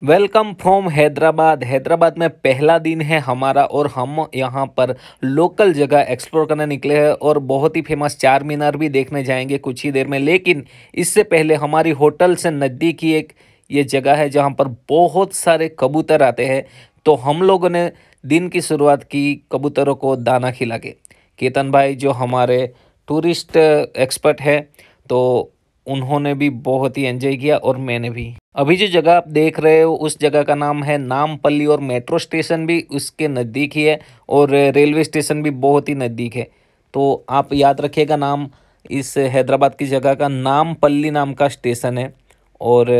Welcome from Hyderabad. Hyderabad में पहला दिन है हमारा और हम यहाँ पर लोकल जगह एक्सप्लोर करने निकले हैं और बहुत ही फेमस चार मीनार भी देखने जाएंगे कुछ ही देर में। लेकिन इससे पहले हमारी होटल से नज़दीक ही एक ये जगह है जहाँ पर बहुत सारे कबूतर आते हैं। तो हम लोगों ने दिन की शुरुआत की कबूतरों को दाना खिला के। केतन भाई जो हमारे टूरिस्ट एक्सपर्ट है, तो उन्होंने भी बहुत ही एंजॉय किया और मैंने भी। अभी जो जगह आप देख रहे हो उस जगह का नाम है नामपल्ली और मेट्रो स्टेशन भी उसके नज़दीक ही है और रेलवे स्टेशन भी बहुत ही नज़दीक है। तो आप याद रखिएगा नाम, इस हैदराबाद की जगह का नामपल्ली नाम का स्टेशन है और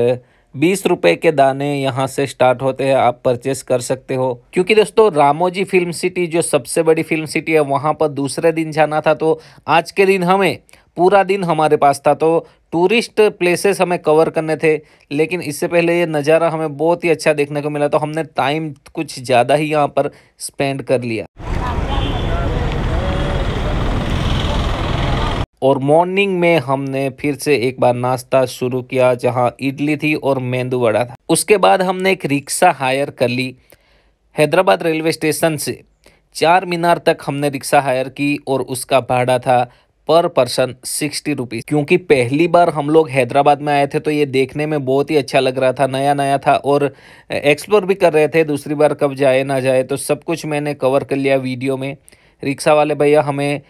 20 रुपए के दाने यहाँ से स्टार्ट होते हैं, आप परचेस कर सकते हो। क्योंकि दोस्तों रामोजी फिल्म सिटी जो सबसे बड़ी फिल्म सिटी है वहाँ पर दूसरे दिन जाना था, तो आज के दिन हमें पूरा दिन हमारे पास था, तो टूरिस्ट प्लेसेस हमें कवर करने थे। लेकिन इससे पहले ये नज़ारा हमें बहुत ही अच्छा देखने को मिला, तो हमने टाइम कुछ ज़्यादा ही यहाँ पर स्पेंड कर लिया। और मॉर्निंग में हमने फिर से एक बार नाश्ता शुरू किया जहाँ इडली थी और मेंदू वड़ा था। उसके बाद हमने एक रिक्शा हायर कर ली। हैदराबाद रेलवे स्टेशन से चार मीनार तक हमने रिक्शा हायर की और उसका भाड़ा था पर पर्सन 60 रुपीज़। क्योंकि पहली बार हम लोग हैदराबाद में आए थे तो ये देखने में बहुत ही अच्छा लग रहा था, नया नया था और एक्सप्लोर भी कर रहे थे। दूसरी बार कब जाए ना जाए, तो सब कुछ मैंने कवर कर लिया वीडियो में। रिक्शा वाले भैया हमें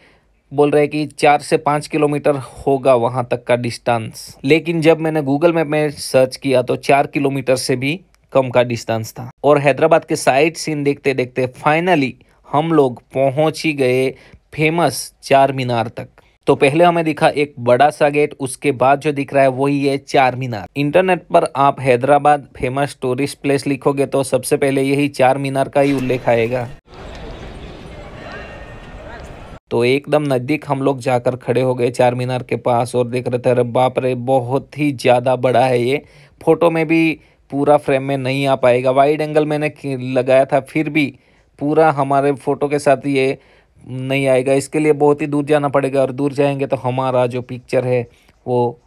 बोल रहे हैं कि 4 से 5 किलोमीटर होगा वहाँ तक का डिस्टेंस, लेकिन जब मैंने गूगल मैप में सर्च किया तो 4 किलोमीटर से भी कम का डिस्टेंस था। और हैदराबाद के साइट सीन देखते देखते फाइनली हम लोग पहुंच ही गए फेमस चार मीनार तक। तो पहले हमें दिखा एक बड़ा सा गेट, उसके बाद जो दिख रहा है वही है चार मीनार। इंटरनेट पर आप हैदराबाद फेमस टूरिस्ट प्लेस लिखोगे तो सबसे पहले यही चार मीनार का ही उल्लेख आएगा। तो एकदम नज़दीक हम लोग जाकर खड़े हो गए चार मीनार के पास और देख रहे थे, अरे बाप रे बहुत ही ज़्यादा बड़ा है ये। फ़ोटो में भी पूरा फ्रेम में नहीं आ पाएगा, वाइड एंगल मैंने लगाया था फिर भी पूरा हमारे फ़ोटो के साथ ये नहीं आएगा। इसके लिए बहुत ही दूर जाना पड़ेगा और दूर जाएंगे तो हमारा जो पिक्चर है वो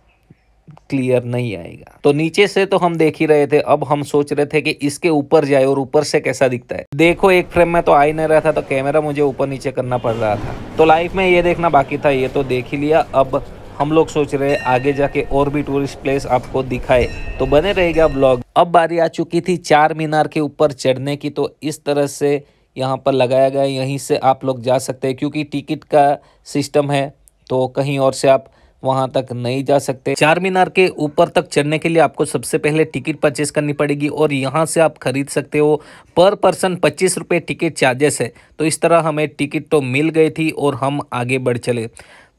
क्लियर नहीं आएगा। तो नीचे से तो हम देख ही रहे थे, अब हम सोच रहे थे कि इसके ऊपर जाए और ऊपर से कैसा दिखता है। देखो एक फ्रेम में तो आ ही नहीं रहा था, तो कैमरा मुझे ऊपर नीचे करना पड़ रहा था। तो लाइफ में ये देखना बाकी था, ये तो देख ही लिया। अब हम लोग सोच रहे हैं आगे जाके और भी टूरिस्ट प्लेस आपको दिखाए, तो बने रहेगा ब्लॉग। अब बारी आ चुकी थी चार मीनार के ऊपर चढ़ने की, तो इस तरह से यहाँ पर लगाया गया, यहीं से आप लोग जा सकते हैं। क्योंकि टिकट का सिस्टम है तो कहीं और से आप वहां तक नहीं जा सकते। चार मीनार के ऊपर तक चढ़ने के लिए आपको सबसे पहले टिकट परचेस करनी पड़ेगी और यहाँ से आप खरीद सकते हो। पर पर्सन 25 रुपये टिकट चार्जेस है। तो इस तरह हमें टिकट तो मिल गई थी और हम आगे बढ़ चले।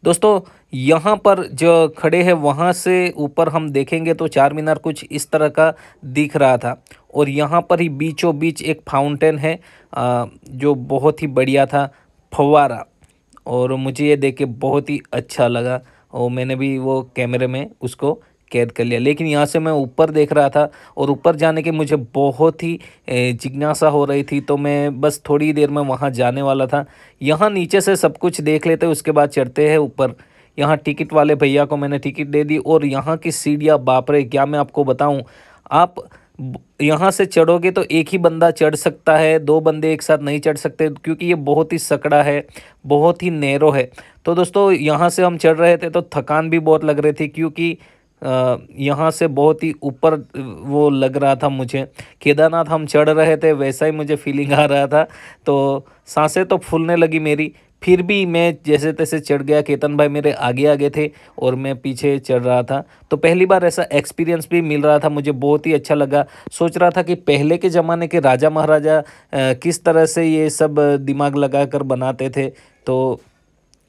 दोस्तों यहाँ पर जो खड़े हैं वहाँ से ऊपर हम देखेंगे तो चार मीनार कुछ इस तरह का दिख रहा था और यहाँ पर ही बीचों बीच एक फाउंटेन है जो बहुत ही बढ़िया था, फव्वारा। और मुझे ये देख के बहुत ही अच्छा लगा और मैंने भी वो कैमरे में उसको कैद कर लिया। लेकिन यहाँ से मैं ऊपर देख रहा था और ऊपर जाने की मुझे बहुत ही जिज्ञासा हो रही थी, तो मैं बस थोड़ी देर में वहाँ जाने वाला था। यहाँ नीचे से सब कुछ देख लेते उसके बाद चढ़ते हैं ऊपर। यहाँ टिकट वाले भैया को मैंने टिकट दे दी और यहाँ की सीढ़ियाँ बाप रे क्या मैं आपको बताऊँ। आप यहाँ से चढ़ोगे तो एक ही बंदा चढ़ सकता है, दो बंदे एक साथ नहीं चढ़ सकते क्योंकि ये बहुत ही सकड़ा है, बहुत ही नैरो है। तो दोस्तों यहाँ से हम चढ़ रहे थे तो थकान भी बहुत लग रही थी क्योंकि यहाँ से बहुत ही ऊपर वो लग रहा था मुझे। केदारनाथ हम चढ़ रहे थे वैसा ही मुझे फीलिंग आ रहा था, तो सांसें तो फूलने लगी मेरी। फिर भी मैं जैसे तैसे चढ़ गया। केतन भाई मेरे आगे आगे थे और मैं पीछे चढ़ रहा था। तो पहली बार ऐसा एक्सपीरियंस भी मिल रहा था, मुझे बहुत ही अच्छा लगा। सोच रहा था कि पहले के ज़माने के राजा महाराजा किस तरह से ये सब दिमाग लगा कर बनाते थे। तो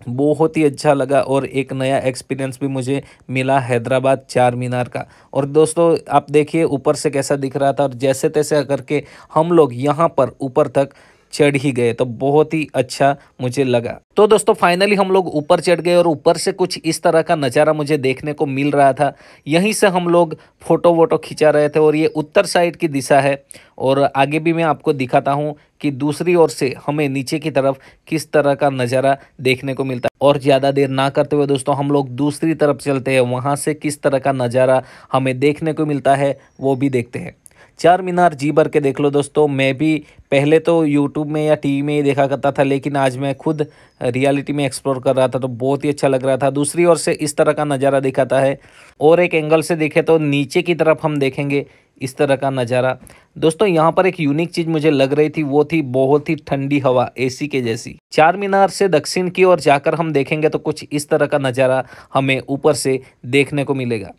बहुत ही अच्छा लगा और एक नया एक्सपीरियंस भी मुझे मिला हैदराबाद चार मीनार का। और दोस्तों आप देखिए ऊपर से कैसा दिख रहा था और जैसे तैसे करके हम लोग यहाँ पर ऊपर तक चढ़ ही गए, तो बहुत ही अच्छा मुझे लगा। तो दोस्तों फाइनली हम लोग ऊपर चढ़ गए और ऊपर से कुछ इस तरह का नज़ारा मुझे देखने को मिल रहा था। यहीं से हम लोग फ़ोटो वोटो खिंचा रहे थे और ये उत्तर साइड की दिशा है। और आगे भी मैं आपको दिखाता हूँ कि दूसरी ओर से हमें नीचे की तरफ किस तरह का नज़ारा देखने को मिलता है। और ज़्यादा देर ना करते हुए दोस्तों हम लोग दूसरी तरफ चलते हैं, वहाँ से किस तरह का नज़ारा हमें देखने को मिलता है वो भी देखते हैं। चार मीनार जी भर के देख लो दोस्तों। मैं भी पहले तो यूट्यूब में या टीवी में ही देखा करता था, लेकिन आज मैं खुद रियलिटी में एक्सप्लोर कर रहा था तो बहुत ही अच्छा लग रहा था। दूसरी ओर से इस तरह का नज़ारा दिखाता है, और एक एंगल से देखे तो नीचे की तरफ हम देखेंगे इस तरह का नज़ारा। दोस्तों यहाँ पर एक यूनिक चीज़ मुझे लग रही थी, वो थी बहुत ही ठंडी हवा, एसी के जैसी। चार मीनार से दक्षिण की ओर जाकर हम देखेंगे तो कुछ इस तरह का नज़ारा हमें ऊपर से देखने को मिलेगा।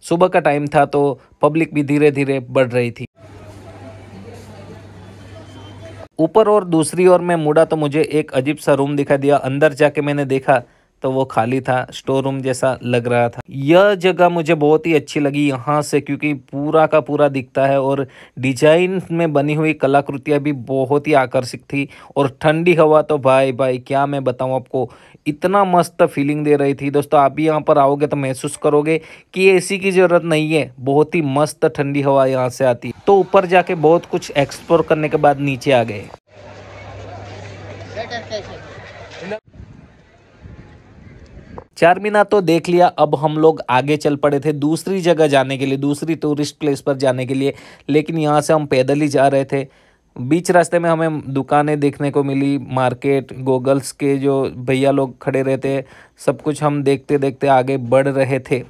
सुबह का टाइम था तो पब्लिक भी धीरे धीरे बढ़ रही थी ऊपर। और दूसरी ओर मैं मुड़ा तो मुझे एक अजीब सा रूम दिखा दिया। अंदर जाके मैंने देखा तो वो खाली था, स्टोर रूम जैसा लग रहा था। यह जगह मुझे बहुत ही अच्छी लगी यहाँ से, क्योंकि पूरा का पूरा दिखता है और डिजाइन में बनी हुई कलाकृतियाँ भी बहुत ही आकर्षक थी। और ठंडी हवा तो भाई भाई क्या मैं बताऊँ आपको, इतना मस्त फीलिंग दे रही थी। दोस्तों आप भी यहाँ पर आओगे तो महसूस करोगे कि एसी की ज़रूरत नहीं है, बहुत ही मस्त ठंडी हवा यहाँ से आती है। तो ऊपर जाके बहुत कुछ एक्सप्लोर करने के बाद नीचे आ गए। चार मीनार तो देख लिया, अब हम लोग आगे चल पड़े थे दूसरी जगह जाने के लिए, दूसरी टूरिस्ट प्लेस पर जाने के लिए। लेकिन यहाँ से हम पैदल ही जा रहे थे। बीच रास्ते में हमें दुकानें देखने को मिली, मार्केट, गोगल्स के जो भैया लोग खड़े रहते, सब कुछ हम देखते देखते आगे बढ़ रहे थे।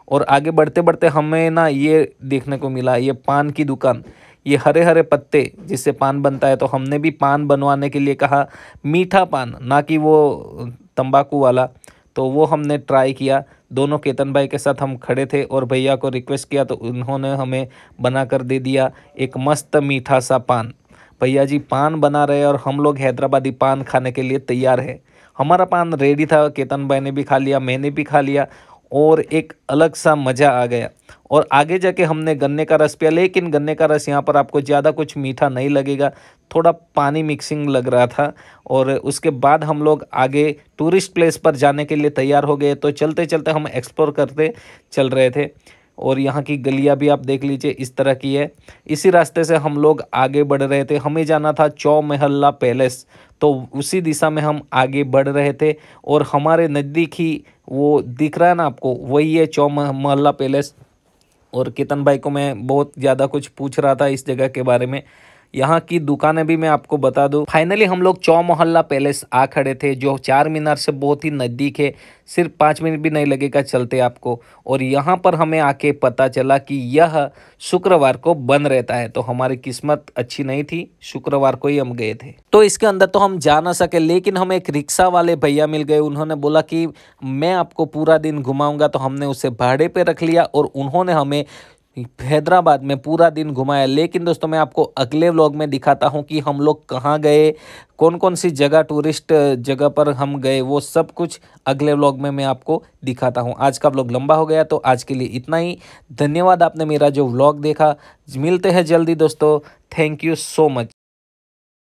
और आगे बढ़ते बढ़ते हमें ना ये देखने को मिला, ये पान की दुकान, ये हरे हरे पत्ते जिससे पान बनता है। तो हमने भी पान बनवाने के लिए कहा, मीठा पान, ना कि वो तंबाकू वाला। तो वो हमने ट्राई किया। दोनों केतन भाई के साथ हम खड़े थे और भैया को रिक्वेस्ट किया तो उन्होंने हमें बना कर दे दिया एक मस्त मीठा सा पान। भैया जी पान बना रहे और हम लोग हैदराबादी पान खाने के लिए तैयार है। हमारा पान रेडी था, केतन भाई ने भी खा लिया, मैंने भी खा लिया, और एक अलग सा मज़ा आ गया। और आगे जाके हमने गन्ने का रस पिया, लेकिन गन्ने का रस यहाँ पर आपको ज़्यादा कुछ मीठा नहीं लगेगा, थोड़ा पानी मिक्सिंग लग रहा था। और उसके बाद हम लोग आगे टूरिस्ट प्लेस पर जाने के लिए तैयार हो गए। तो चलते चलते हम एक्सप्लोर करते चल रहे थे, और यहाँ की गलियाँ भी आप देख लीजिए इस तरह की है। इसी रास्ते से हम लोग आगे बढ़ रहे थे। हमें जाना था चौमहल्ला पैलेस, तो उसी दिशा में हम आगे बढ़ रहे थे। और हमारे नज़दीक ही वो दिख रहा है ना आपको, वही है चौमहल्ला पैलेस। और केतन भाई को मैं बहुत ज़्यादा कुछ पूछ रहा था इस जगह के बारे में। यहाँ की दुकानें भी मैं आपको बता दूं। फाइनली हम लोग चौमहल्ला पैलेस आ खड़े थे, जो चार मीनार से बहुत ही नज़दीक है, सिर्फ 5 मिनट भी नहीं लगेगा चलते आपको। और यहाँ पर हमें आके पता चला कि यह शुक्रवार को बंद रहता है। तो हमारी किस्मत अच्छी नहीं थी, शुक्रवार को ही हम गए थे। तो इसके अंदर तो हम जा ना सके, लेकिन हमें एक रिक्शा वाले भैया मिल गए। उन्होंने बोला कि मैं आपको पूरा दिन घुमाऊंगा, तो हमने उसे भाड़े पे रख लिया और उन्होंने हमें हैदराबाद में पूरा दिन घुमाया। लेकिन दोस्तों मैं आपको अगले व्लॉग में दिखाता हूँ कि हम लोग कहाँ गए, कौन कौन सी जगह, टूरिस्ट जगह पर हम गए, वो सब कुछ अगले व्लॉग में मैं आपको दिखाता हूँ। आज का व्लॉग लंबा हो गया, तो आज के लिए इतना ही। धन्यवाद आपने मेरा जो व्लॉग देखा। मिलते हैं जल्दी दोस्तों। Thank you so much.